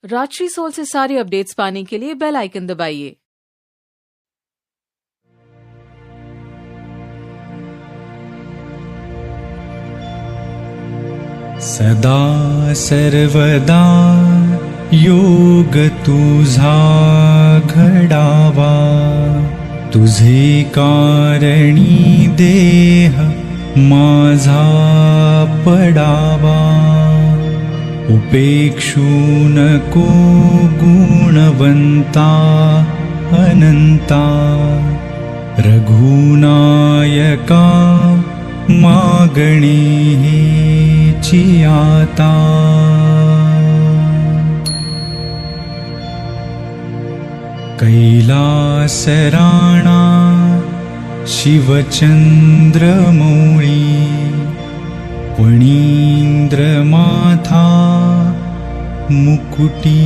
Rajshri soul से सारी updates पाने के लिए बेल आइकन दबाइए। सदा सर्वदा योग तुझा घडावा, तुझे कारणी देह माझा पडावा। उपेक्षू नको गुणवंता अनंता, रघुनायका मागणे हेची आता। कैलास राणा शिवचंद्रमौळी, फणींद्र माथा मुकुटी